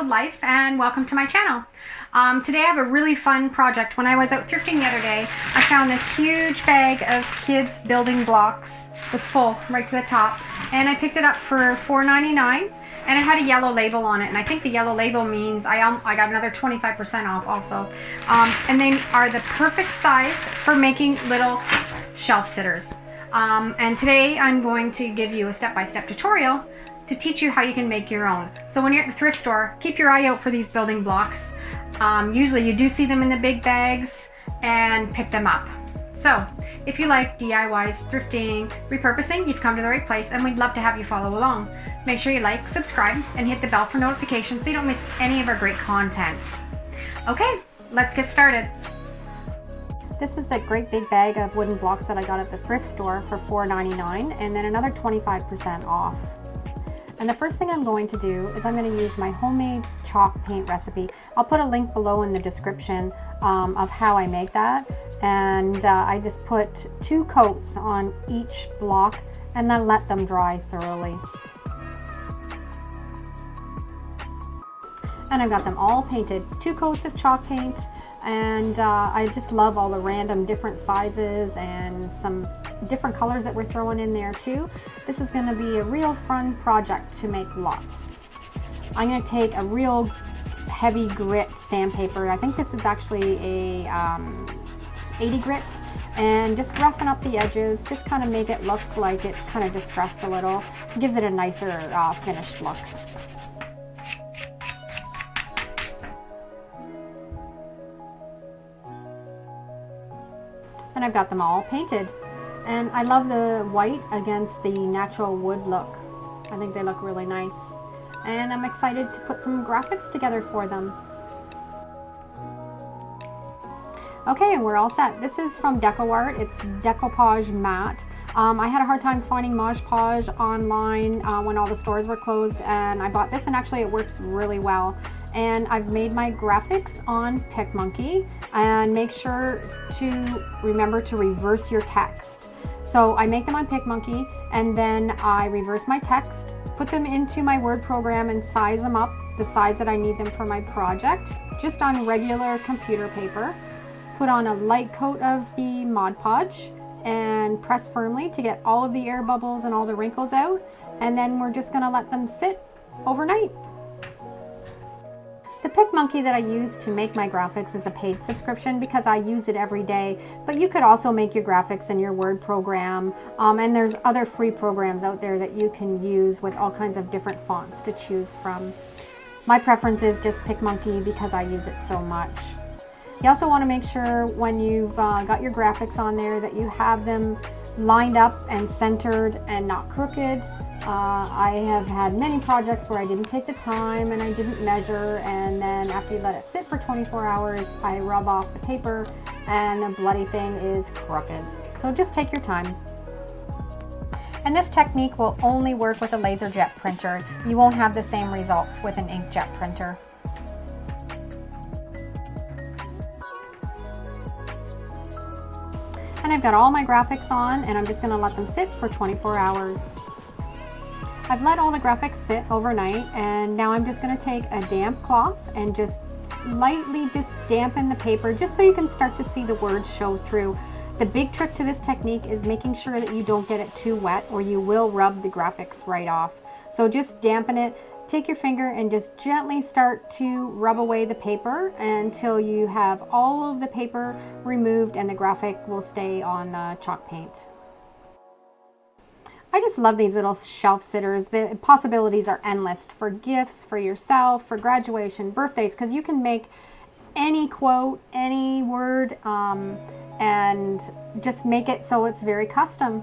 Untitled Life, and welcome to my channel. Today I have a really fun project. When I was out thrifting the other day, I found this huge bag of kids building blocks. It was full right to the top, and I picked it up for $4.99, and it had a yellow label on it, and I think the yellow label means I got another 25% off also. And they are the perfect size for making little shelf sitters. And today I'm going to give you a step-by-step tutorial to teach you how you can make your own. So when you're at the thrift store, keep your eye out for these building blocks. Usually you do see them in the big bags, and pick them up. So if you like DIYs, thrifting, repurposing, you've come to the right place, and we'd love to have you follow along. Make sure you like, subscribe, and hit the bell for notifications so you don't miss any of our great content. Okay, let's get started. This is the great big bag of wooden blocks that I got at the thrift store for $4.99, and then another 25% off. And the first thing I'm going to do is I'm going to use my homemade chalk paint recipe. I'll put a link below in the description of how I make that. And I just put 2 coats on each block and then let them dry thoroughly. And I've got them all painted. 2 coats of chalk paint, and I just love all the random different sizes and some different colors that we're throwing in there too. This is going to be a real fun project to make lots. I'm going to take a real heavy grit sandpaper. I think this is actually a 80 grit, and just roughen up the edges, just kind of make it look like it's kind of distressed a little. It gives it a nicer finished look. And I've got them all painted. And I love the white against the natural wood look. I think they look really nice. And I'm excited to put some graphics together for them. Okay, and we're all set. This is from DECOR. It's Podge Matte. I had a hard time finding Mod Podge online when all the stores were closed, and I bought this, and actually it works really well. And I've made my graphics on PicMonkey, and make sure to remember to reverse your text. So I make them on PicMonkey, and then I reverse my text, put them into my Word program, and size them up the size that I need them for my project, just on regular computer paper. Put on a light coat of the Mod Podge and press firmly to get all of the air bubbles and all the wrinkles out, and then we're just going to let them sit overnight. The PicMonkey that I use to make my graphics is a paid subscription because I use it every day, but you could also make your graphics in your Word program, and there's other free programs out there that you can use with all kinds of different fonts to choose from. My preference is just PicMonkey because I use it so much. You also want to make sure when you've got your graphics on there that you have them lined up and centered and not crooked. I have had many projects where I didn't take the time and I didn't measure, and then after you let it sit for 24 hours, I rub off the paper and the bloody thing is crooked. So just take your time. And this technique will only work with a LaserJet printer. You won't have the same results with an inkjet printer. And I've got all my graphics on, and I'm just going to let them sit for 24 hours. I've let all the graphics sit overnight, and now I'm just going to take a damp cloth and just lightly just dampen the paper just so you can start to see the words show through. The big trick to this technique is making sure that you don't get it too wet, or you will rub the graphics right off. So just dampen it. Take your finger and just gently start to rub away the paper until you have all of the paper removed and the graphic will stay on the chalk paint. I just love these little shelf sitters. The possibilities are endless for gifts, for yourself, for graduation, birthdays, because you can make any quote, any word, and just make it so it's very custom.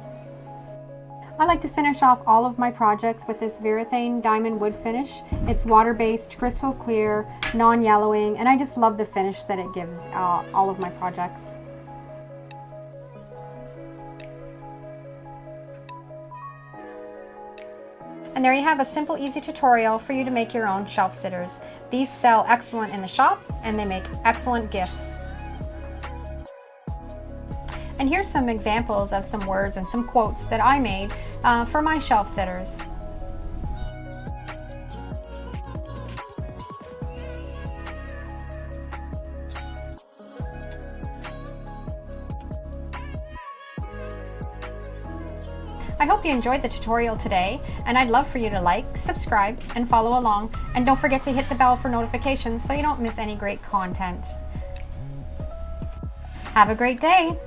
I like to finish off all of my projects with this Varathane diamond wood finish. It's water-based, crystal clear, non-yellowing, and I just love the finish that it gives all of my projects. And there you have a simple, easy tutorial for you to make your own shelf sitters. These sell excellent in the shop, and they make excellent gifts. And here's some examples of some words and some quotes that I made for my shelf sitters. I hope you enjoyed the tutorial today, and I'd love for you to like, subscribe, and follow along. And don't forget to hit the bell for notifications so you don't miss any great content. Have a great day!